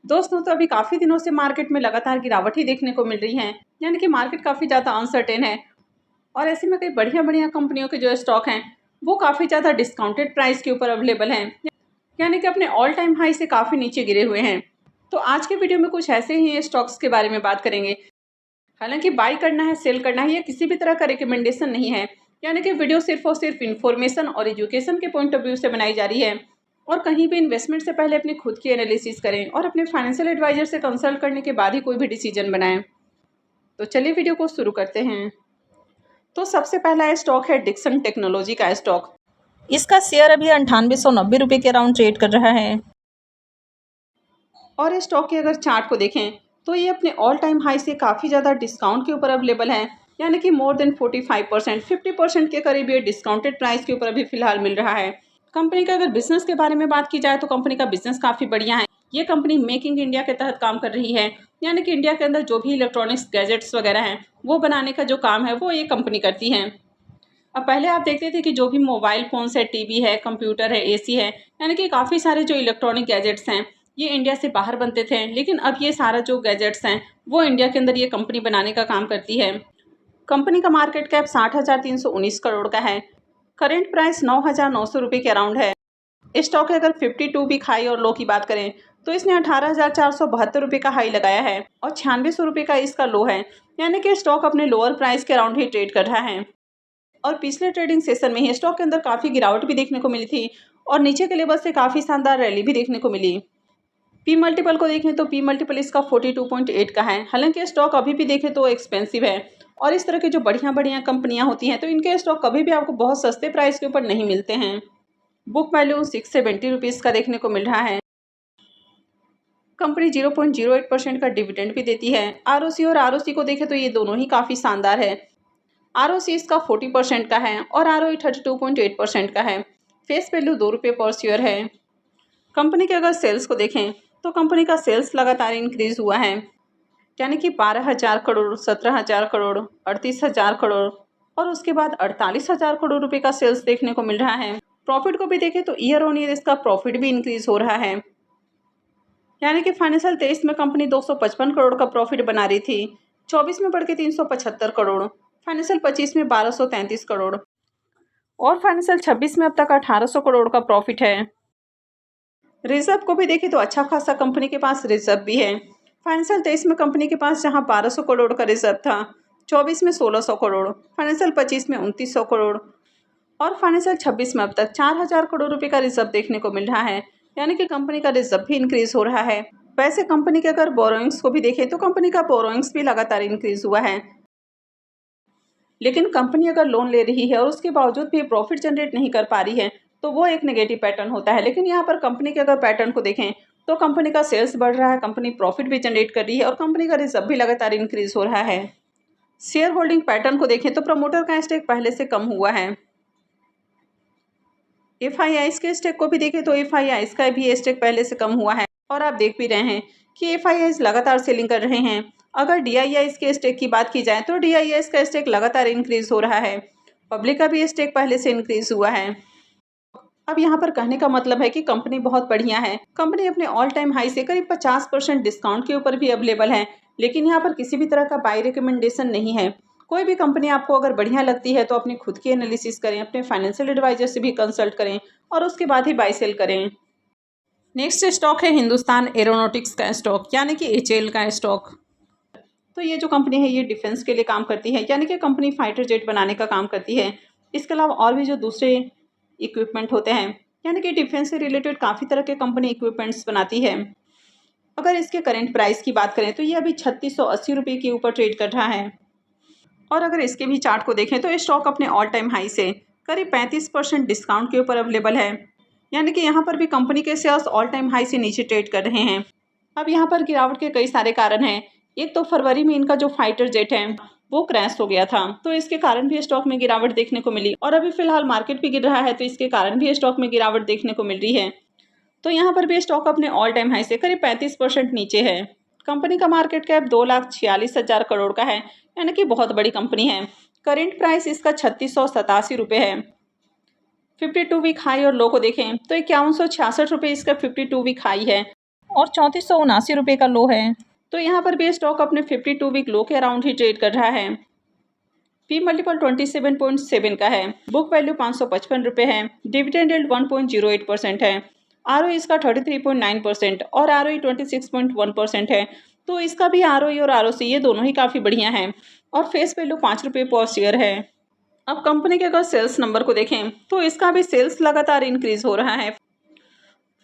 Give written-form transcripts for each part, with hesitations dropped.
दोस्तों, तो अभी काफ़ी दिनों से मार्केट में लगातार गिरावट ही देखने को मिल रही है, यानी कि मार्केट काफ़ी ज़्यादा अनसर्टेन है। और ऐसे में कई बढ़िया-बढ़िया कंपनियों के जो स्टॉक हैं, वो काफ़ी ज़्यादा डिस्काउंटेड प्राइस के ऊपर अवेलेबल हैं, यानी कि अपने ऑल टाइम हाई से काफ़ी नीचे गिरे हुए हैं। तो आज के वीडियो में कुछ ऐसे ही स्टॉक्स के बारे में बात करेंगे। हालांकि बाई करना है, सेल करना है, ये किसी भी तरह का रिकमेंडेशन नहीं है, यानी कि वीडियो सिर्फ और सिर्फ इन्फॉर्मेशन और एजुकेशन के पॉइंट ऑफ व्यू से बनाई जा रही है। और कहीं भी इन्वेस्टमेंट से पहले अपनी खुद की एनालिसिस करें और अपने फाइनेंशियल एडवाइजर से कंसल्ट करने के बाद ही कोई भी डिसीजन बनाएं। तो चलिए वीडियो को शुरू करते हैं। तो सबसे पहला स्टॉक है डिक्सन टेक्नोलॉजी का स्टॉक। इसका शेयर अभी 9890 के अराउंड ट्रेड कर रहा है। और इस स्टॉक के अगर चार्ट को देखें तो ये अपने ऑल टाइम हाई से काफ़ी ज़्यादा डिस्काउंट के ऊपर अवेलेबल है, यानी कि मोर देन 45%, 50% के करीब ये डिस्काउंटेड प्राइस के ऊपर अभी फिलहाल मिल रहा है। कंपनी का अगर बिजनेस के बारे में बात की जाए तो कंपनी का बिजनेस काफ़ी बढ़िया है। ये कंपनी मेकिंग इंडिया के तहत काम कर रही है, यानी कि इंडिया के अंदर जो भी इलेक्ट्रॉनिक्स गैजेट्स वगैरह हैं वो बनाने का जो काम है वो ये कंपनी करती है। अब पहले आप देखते थे कि जो भी मोबाइल फ़ोन्स है, टीवी है, कंप्यूटर है, एसी है, यानी कि काफ़ी सारे जो इलेक्ट्रॉनिक गैजेट्स हैं ये इंडिया से बाहर बनते थे, लेकिन अब ये सारा जो गैजेट्स हैं वो इंडिया के अंदर ये कंपनी बनाने का काम करती है। कंपनी का मार्केट कैप 60,319 करोड़ का है। करेंट प्राइस 9,900 रुपये के अराउंड है। स्टॉक के अगर 52 वीक हाई और लो की बात करें तो इसने 18,472 रुपये का हाई लगाया है और 9600 रुपये का इसका लो है, यानी कि स्टॉक अपने लोअर प्राइस के अराउंड ही ट्रेड कर रहा है। और पिछले ट्रेडिंग सेशन में ही स्टॉक के अंदर काफ़ी गिरावट भी देखने को मिली थी और नीचे के लेवल से काफ़ी शानदार रैली भी देखने को मिली। पी मल्टीपल को देखें तो पी मल्टीपल इसका 42.8 का है। हालांकि स्टॉक अभी भी देखें तो एक्सपेंसिव है और इस तरह की जो बढ़िया बढ़िया कंपनियां होती हैं तो इनके स्टॉक कभी भी आपको बहुत सस्ते प्राइस के ऊपर नहीं मिलते हैं। बुक वैल्यू 670 रुपीज़ का देखने को मिल रहा है। कंपनी 0.08% का डिविडेंड भी देती है। आरओसी और आरओसी को देखें तो ये दोनों ही काफ़ी शानदार है। आरओसी इसका 40% का है और आरओई 32.8% का है। फेस वैल्यू 2 रुपये पर शेयर है। कंपनी के अगर सेल्स को देखें तो कंपनी का सेल्स लगातार इंक्रीज हुआ है, यानी कि 12,000 करोड़, 17,000 करोड़, 38,000 करोड़ और उसके बाद 48,000 करोड़ रुपए का सेल्स देखने को मिल रहा है। प्रॉफिट को भी देखें तो ईयर ऑन ईयर इसका प्रॉफिट भी इंक्रीज हो रहा है, यानी कि फाइनेंशियल 23 में कंपनी 255 करोड़ का प्रॉफिट बना रही थी, 24 में बढ़ के 375 करोड़, फाइनेंशियल 25 में 1233 करोड़ और फाइनेंशियल 26 में अब तक 1800 करोड़ का प्रॉफिट है। रिजर्व को भी देखें तो अच्छा खासा कंपनी के पास रिजर्व भी है। फाइनेंशियल 23 में कंपनी के पास जहां 1200 करोड़ का रिजर्व था, 24 में 1600 करोड़, फाइनेंशियल 25 में 2900 करोड़ और फाइनेंशियल 26 में अब तक 4000 करोड़ रुपए का रिजर्व देखने को मिल रहा है, यानी कि कंपनी का रिजर्व भी इंक्रीज हो रहा है। वैसे कंपनी के अगर बोरोइंग्स को भी देखें तो कंपनी का बोरोइंग्स भी लगातार इंक्रीज हुआ है, लेकिन कंपनी अगर लोन ले रही है और उसके बावजूद भी प्रॉफिट जनरेट नहीं कर पा रही है तो वो एक नेगेटिव पैटर्न होता है। लेकिन यहाँ पर कंपनी के अगर पैटर्न को देखें तो कंपनी का सेल्स बढ़ रहा है, कंपनी प्रॉफिट भी जनरेट कर रही है और कंपनी का रिजर्व भी लगातार इंक्रीज हो रहा है। शेयर होल्डिंग पैटर्न को देखें तो प्रमोटर का स्टेक पहले से कम हुआ है। एफआईआईस के स्टेक को भी देखें तो एफआईआईस का भी स्टेक पहले से कम हुआ है और आप देख भी रहे हैं कि एफआईआईस लगातार सेलिंग कर रहे हैं। अगर डीआईआईस के स्टेक की बात की जाए तो डीआईआईस का स्टेक लगातार इंक्रीज हो रहा है। पब्लिक का भी स्टेक पहले से इंक्रीज हुआ है। अब यहाँ पर कहने का मतलब है कि कंपनी बहुत बढ़िया है। कंपनी अपने ऑल टाइम हाई से करीब 50% डिस्काउंट के ऊपर भी अवेलेबल है, लेकिन यहाँ पर किसी भी तरह का बाय रिकमेंडेशन नहीं है। कोई भी कंपनी आपको अगर बढ़िया लगती है तो अपनी खुद की एनालिसिस करें, अपने फाइनेंशियल एडवाइजर से भी कंसल्ट करें और उसके बाद ही बाय सेल करें। नेक्स्ट स्टॉक है हिंदुस्तान एरोनॉटिक्स का स्टॉक, यानी कि एचएएल का स्टॉक। तो ये जो कंपनी है ये डिफेंस के लिए काम करती है, यानी कि कंपनी फाइटर जेट बनाने का काम करती है। इसके अलावा और भी जो दूसरे इक्विपमेंट होते हैं, यानी कि डिफेंस से रिलेटेड काफ़ी तरह के कंपनी इक्विपमेंट्स बनाती है। अगर इसके करंट प्राइस की बात करें तो ये अभी 3680 रुपये के ऊपर ट्रेड कर रहा है और अगर इसके भी चार्ट को देखें तो ये स्टॉक अपने ऑल टाइम हाई से करीब 35% डिस्काउंट के ऊपर अवेलेबल है, यानी कि यहाँ पर भी कंपनी के शेयर्स ऑल टाइम हाई से नीचे ट्रेड कर रहे हैं। अब यहाँ पर गिरावट के कई सारे कारण हैं। एक तो फरवरी में इनका जो फाइटर जेट है वो क्रैश हो गया था, तो इसके कारण भी स्टॉक में गिरावट देखने को मिली और अभी फिलहाल मार्केट भी गिर रहा है तो इसके कारण भी स्टॉक में गिरावट देखने को मिल रही है। तो यहाँ पर भी स्टॉक अपने ऑल टाइम हाई से करीब 35% नीचे है। कंपनी का मार्केट कैप 2,46,000 करोड़ का है, यानी कि बहुत बड़ी कंपनी है। करेंट प्राइस इसका 3687 रुपये है। 52 वीक हाई और लो को देखें तो 5166 रुपये इसका 52 वीक हाई है और 3479 का लो है। तो यहाँ पर भी स्टॉक अपने 52 वीक लो के अराउंड ही ट्रेड कर रहा है। पी मल्टीपल 27.7 का है। बुक वैल्यू 555 रुपये है। डिविडेंड यील्ड 1.08% है। आरओई इसका 33.9% और आरओई 26.1% है। तो इसका भी आरओई और आरओसी ये दोनों ही काफ़ी बढ़िया हैं और फेस वैल्यू 5 रुपये पर शेयर है। अब कंपनी के अगर सेल्स नंबर को देखें तो इसका भी सेल्स लगातार इंक्रीज हो रहा है।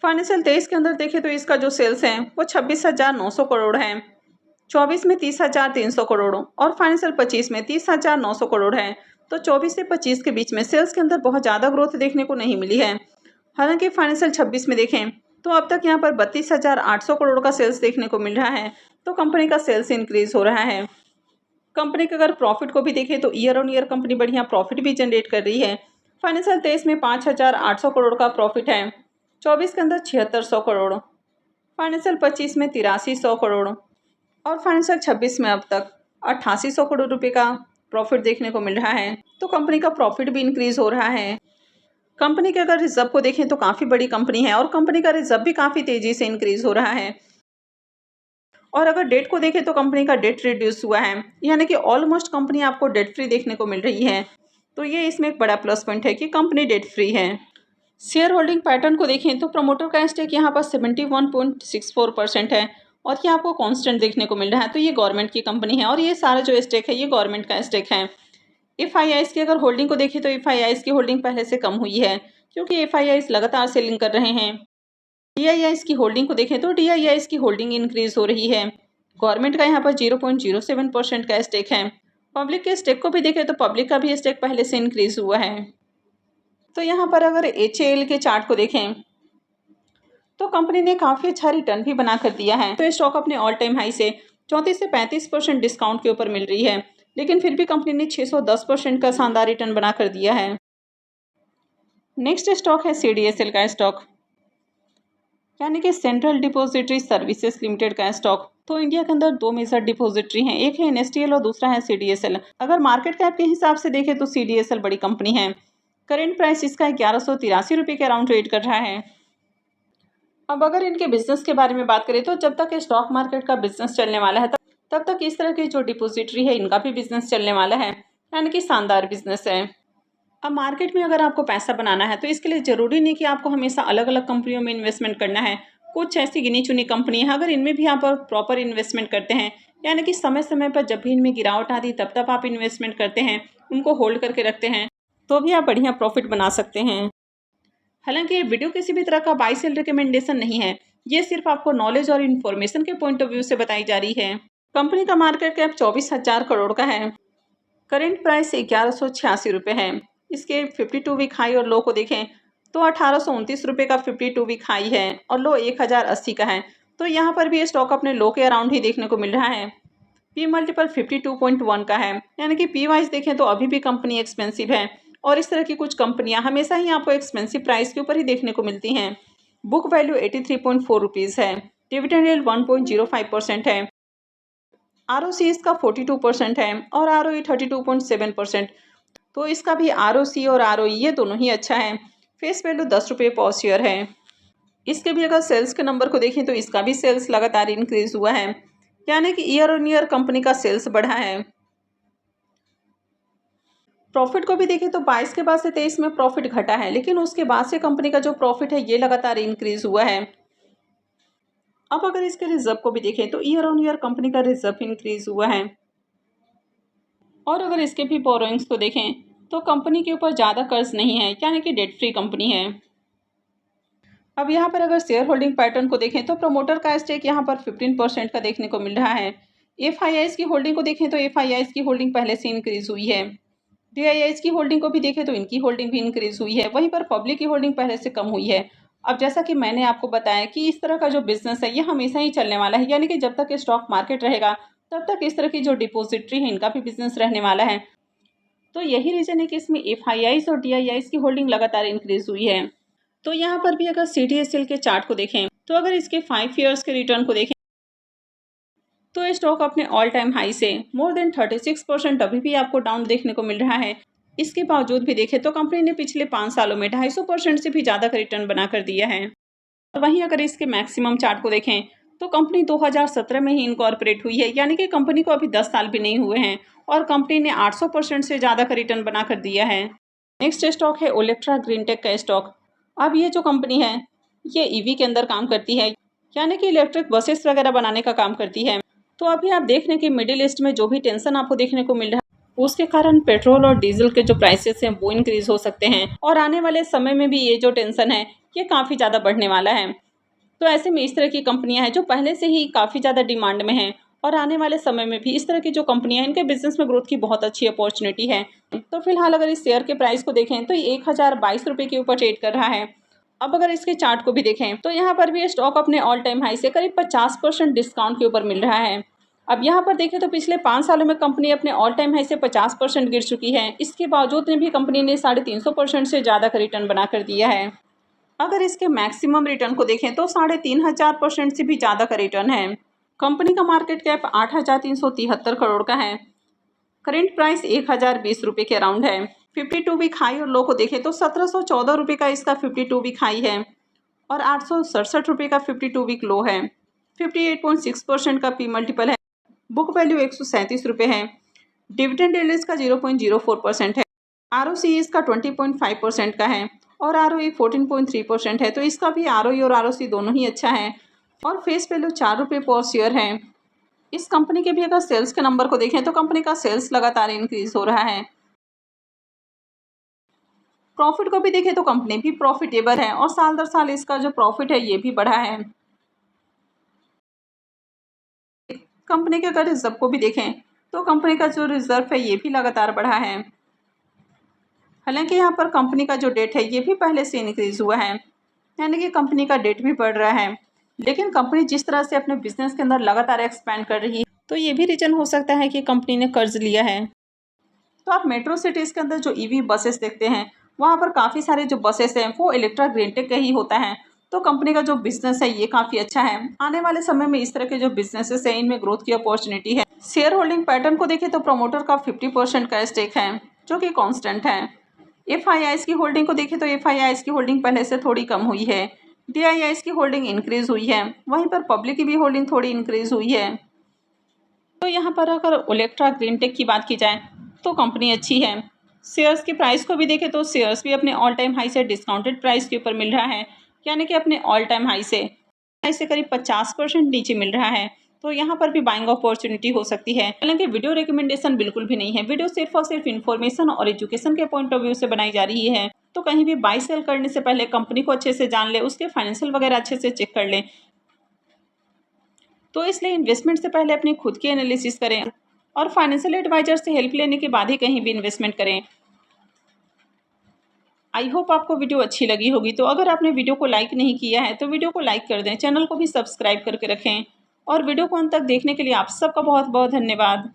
फाइनेंशियल 23 के अंदर देखें तो इसका जो सेल्स है वो 26,900 करोड़ है। 24 में 30,300 करोड़ और फाइनेंशियल 25 में 30,900 करोड़ है। तो 24 से 25 के बीच में सेल्स के अंदर बहुत ज़्यादा ग्रोथ देखने को नहीं मिली है। हालांकि फाइनेंशियल 26 में देखें तो अब तक यहाँ पर 32,800 करोड़ का सेल्स देखने को मिल रहा है। तो कंपनी का सेल्स इंक्रीज हो रहा है। कंपनी के अगर प्रॉफिट को भी देखें तो ईयर ऑन ईयर कंपनी बढ़िया प्रॉफिट भी जनरेट कर रही है। फाइनेंशियल 23 में 5,800 करोड़ का प्रॉफिट है। 24 के अंदर 7,600 करोड़, फाइनेंशियल 25 में 8,300 करोड़ और फाइनेंशियल 26 में अब तक 8,800 करोड़ रुपए का प्रॉफिट देखने को मिल रहा है। तो कंपनी का प्रॉफिट भी इंक्रीज हो रहा है। कंपनी के अगर रिजर्व को देखें तो काफ़ी बड़ी कंपनी है और कंपनी का रिजर्व भी काफ़ी तेज़ी से इंक्रीज हो रहा है। और अगर डेट को देखें तो कंपनी का डेट रिड्यूस हुआ है, यानी कि ऑलमोस्ट कंपनी आपको डेट फ्री देखने को मिल रही है। तो ये इसमें एक बड़ा प्लस पॉइंट है कि कंपनी डेट फ्री है। शेयर होल्डिंग पैटर्न को देखें तो प्रमोटर का स्टेक यहाँ पर 71.64% है और ये आपको कांस्टेंट देखने को मिल रहा है। तो ये गवर्नमेंट की कंपनी है और ये सारा जो स्टेक है ये गवर्नमेंट का स्टेक है। एफआईआईज की अगर होल्डिंग को देखें तो एफआईआईज की होल्डिंग पहले से कम हुई है क्योंकि एफआईआईज लगातार सेलिंग कर रहे हैं। डीआईआईज की होल्डिंग को देखें तो डीआईआईज की होल्डिंग इंक्रीज हो रही है। गवर्नमेंट का यहाँ पर 0.07% का स्टेक है। पब्लिक के स्टेक को भी देखें तो पब्लिक का भी स्टेक पहले से इंक्रीज हुआ है। तो यहाँ पर अगर HAL के चार्ट को देखें तो कंपनी ने काफ़ी अच्छा रिटर्न भी बना कर दिया है। तो स्टॉक अपने ऑल टाइम हाई से 34 से 35% डिस्काउंट के ऊपर मिल रही है, लेकिन फिर भी कंपनी ने 610% का शानदार रिटर्न बना कर दिया है। नेक्स्ट स्टॉक है CDSL का स्टॉक, यानी कि सेंट्रल डिपॉजिटरी सर्विसेज लिमिटेड का स्टॉक। तो इंडिया के अंदर दो मेजर डिपॉजिटरी हैं, एक है NSDL और दूसरा है CDSL। अगर मार्केट कैप के हिसाब से देखें तो CDSL बड़ी कंपनी है। करेंट प्राइस इसका 1183 रुपये के अराउंड ट्रेड कर रहा है। अब अगर इनके बिजनेस के बारे में बात करें तो जब तक स्टॉक मार्केट का बिजनेस चलने वाला है तब तक इस तरह की जो डिपॉजिटरी है इनका भी बिजनेस चलने वाला है, यानी कि शानदार बिजनेस है। अब मार्केट में अगर आपको पैसा बनाना है तो इसके लिए ज़रूरी नहीं कि आपको हमेशा अलग अलग कंपनियों में इन्वेस्टमेंट करना है। कुछ ऐसी गिनी चुनी कंपनी है, अगर इनमें भी आप प्रॉपर इन्वेस्टमेंट करते हैं, यानी कि समय समय पर जब भी इनमें गिरावट आती तब तब आप इन्वेस्टमेंट करते हैं, उनको होल्ड करके रखते हैं, तो भी आप बढ़िया प्रॉफिट बना सकते हैं। हालांकि ये वीडियो किसी भी तरह का बाय सेल रिकमेंडेशन नहीं है, ये सिर्फ आपको नॉलेज और इन्फॉर्मेशन के पॉइंट ऑफ व्यू से बताई जा रही है। कंपनी का मार्केट कैप 24,000 करोड़ का है। करेंट प्राइस 1186 रुपये है। इसके 52 वीक हाई और लो को देखें तो 1829 रुपये का 52 वीक हाई है और लो 1080 का है। तो यहाँ पर भी स्टॉक अपने लो के अराउंड ही देखने को मिल रहा है। पी मल्टीपल 52.1 का है, यानी कि पी वाइज देखें तो अभी भी कंपनी एक्सपेंसिव है और इस तरह की कुछ कंपनियां हमेशा ही आपको एक्सपेंसिव प्राइस के ऊपर ही देखने को मिलती हैं। बुक वैल्यू 83.4 रुपीज़ है। डिविडेंड यील्ड 1.05% है। आरओसी इसका 42% है और आरओई 32.7%। तो इसका भी आरओसी और आरओई ये दोनों ही अच्छा है। फेस वैल्यू 10 रुपये पर शेयर है। इसके भी अगर सेल्स के नंबर को देखें तो इसका भी सेल्स लगातार इंक्रीज हुआ है, यानी कि ईयर ऑन ईयर कंपनी का सेल्स बढ़ा है। प्रॉफिट को भी देखें तो 22 के बाद से 23 में प्रॉफिट घटा है, लेकिन उसके बाद से कंपनी का जो प्रॉफिट है ये लगातार इंक्रीज हुआ है। अब अगर इसके रिजर्व को भी देखें तो ईयर ऑन ईयर कंपनी का रिजर्व इंक्रीज हुआ है। और अगर इसके भी बोरोइंग्स को देखें तो कंपनी के ऊपर ज़्यादा कर्ज नहीं है, यानी कि डेट फ्री कंपनी है। अब यहाँ पर अगर शेयर होल्डिंग पैटर्न को देखें तो प्रमोटर का स्टेक यहाँ पर 15% का देखने को मिल रहा है। एफआईआईज की होल्डिंग को देखें तो एफआईआईज की होल्डिंग पहले से इंक्रीज हुई है। डीआईआईज की होल्डिंग को भी देखें तो इनकी होल्डिंग भी इंक्रीज हुई है, वहीं पर पब्लिक की होल्डिंग पहले से कम हुई है। अब जैसा कि मैंने आपको बताया कि इस तरह का जो बिजनेस है ये हमेशा ही चलने वाला है, यानी कि जब तक स्टॉक मार्केट रहेगा तब तक इस तरह की जो डिपॉजिटरी है इनका भी बिजनेस रहने वाला है। तो यही रीजन है कि इसमें एफआईआईज और डीआईआईज की होल्डिंग लगातार इंक्रीज हुई है। तो यहाँ पर भी अगर CDSL के चार्ट को देखें तो अगर इसके 5 ईयर्स के रिटर्न को देखें तो स्टॉक अपने ऑल टाइम हाई से मोर देन 36% अभी भी आपको डाउन देखने को मिल रहा है। इसके बावजूद भी देखें तो कंपनी ने पिछले 5 सालों में 250% से भी ज़्यादा का रिटर्न बना कर दिया है। और वहीं अगर इसके मैक्सिमम चार्ट को देखें तो कंपनी 2017 में ही इनकॉर्पोरेट हुई है, यानी कि कंपनी को अभी 10 साल भी नहीं हुए हैं और कंपनी ने 800% से ज़्यादा का रिटर्न बना कर दिया है। नेक्स्ट स्टॉक है ओलेक्ट्रा ग्रीनटेक का स्टॉक। अब ये जो कंपनी है ये ईवी के अंदर काम करती है, यानी कि इलेक्ट्रिक बसेस वगैरह बनाने का काम करती है। तो अभी आप देख रहे हैं कि मिडिल ईस्ट में जो भी टेंशन आपको देखने को मिल रहा है उसके कारण पेट्रोल और डीजल के जो प्राइसेस हैं वो इंक्रीज हो सकते हैं और आने वाले समय में भी ये जो टेंशन है ये काफ़ी ज़्यादा बढ़ने वाला है। तो ऐसे में इस तरह की कंपनियां हैं जो पहले से ही काफ़ी ज़्यादा डिमांड में हैं और आने वाले समय में भी इस तरह की जो कंपनियां हैं इनके बिजनेस में ग्रोथ की बहुत अच्छी अपॉर्चुनिटी है। तो फिलहाल अगर इस शेयर के प्राइस को देखें तो ये 1022 रुपये के ऊपर ट्रेड कर रहा है। अब अगर इसके चार्ट को भी देखें तो यहाँ पर भी ये स्टॉक अपने ऑल टाइम हाई से करीब 50% डिस्काउंट के ऊपर मिल रहा है। अब यहाँ पर देखें तो पिछले 5 सालों में कंपनी अपने ऑल टाइम हाई से 50% गिर चुकी है। इसके बावजूद भी कंपनी ने 350% से ज़्यादा का रिटर्न बना कर दिया है। अगर इसके मैक्सिमम रिटर्न को देखें तो 3500% से भी ज़्यादा का रिटर्न है। कंपनी का मार्केट कैप 8,373 करोड़ का है। करेंट प्राइस 1,020 रुपये के अराउंड है। 52 वीक हाई और लो को देखें तो 1,714 रुपये का इसका 52 वीक हाई है और 867 रुपये का 52 वीक लो है। 58.6% का पी मल्टीपल है। बुक वैल्यू 137 रुपये है। डिविडेंड यील्ड इसका 0.04% है। ROCE इसका 20.5% का है और ROE 14.3% है। तो इसका भी ROE और ROC दोनों ही अच्छा है और फेस वैल्यू 4 रुपये पर शेयर है। इस कंपनी के भी अगर सेल्स के नंबर को देखें तो कंपनी का सेल्स लगातार इंक्रीज हो रहा है। प्रॉफिट को भी देखें तो कंपनी भी प्रॉफिटेबल है और साल दर साल इसका जो प्रॉफिट है ये भी बढ़ा है। कंपनी के अगर रिजर्व को भी देखें तो कंपनी का जो रिजर्व है ये भी लगातार बढ़ा है। हालांकि यहाँ पर कंपनी का जो डेट है ये भी पहले से इंक्रीज हुआ है, यानी कि कंपनी का डेट भी बढ़ रहा है। लेकिन कंपनी जिस तरह से अपने बिजनेस के अंदर लगातार एक्सपेंड कर रही है तो ये भी रीजन हो सकता है कि कंपनी ने कर्ज लिया है। तो आप मेट्रो सिटीज़ के अंदर जो ईवी बसेस देखते हैं वहाँ पर काफ़ी सारे जो बसेस हैं वो इलेक्ट्रा ग्रीनटेक का ही होता है। तो कंपनी का जो बिजनेस है ये काफ़ी अच्छा है। आने वाले समय में इस तरह के जो बिजनेसेस हैं इनमें ग्रोथ की अपॉर्चुनिटी है। शेयर होल्डिंग पैटर्न को देखें तो प्रमोटर का 50% का स्टेक है जो कि कॉन्स्टेंट है। FIIs की होल्डिंग को देखें तो FIIs की होल्डिंग पहले से थोड़ी कम हुई है। DIIs की होल्डिंग इंक्रीज हुई है, वहीं पर पब्लिक की भी होल्डिंग थोड़ी इंक्रीज हुई है। तो यहाँ पर अगर ओलेक्ट्रा ग्रीनटेक की बात की जाए तो कंपनी अच्छी है। शेयर्स के प्राइस को भी देखें तो शेयर्स भी अपने ऑल टाइम हाई से डिस्काउंटेड प्राइस के ऊपर मिल रहा है, यानी कि अपने ऑल टाइम हाई से करीब 50% नीचे मिल रहा है। तो यहाँ पर भी बाइंग अपॉर्चुनिटी हो सकती है। हालांकि वीडियो रिकमेंडेशन बिल्कुल भी नहीं है, वीडियो सिर्फ और सिर्फ इन्फॉर्मेशन और एजुकेशन के पॉइंट ऑफ व्यू से बनाई जा रही है। तो कहीं भी बाई सेल करने से पहले कंपनी को अच्छे से जान ले, उसके फाइनेंशियल वगैरह अच्छे से चेक कर लें। तो इसलिए इन्वेस्टमेंट से पहले अपनी खुद की एनालिसिस करें और फाइनेंशियल एडवाइजर से हेल्प लेने के बाद ही कहीं भी इन्वेस्टमेंट करें। आई होप आपको वीडियो अच्छी लगी होगी। तो अगर आपने वीडियो को लाइक नहीं किया है तो वीडियो को लाइक कर दें, चैनल को भी सब्सक्राइब करके रखें और वीडियो को अंत तक देखने के लिए आप सबका बहुत बहुत धन्यवाद।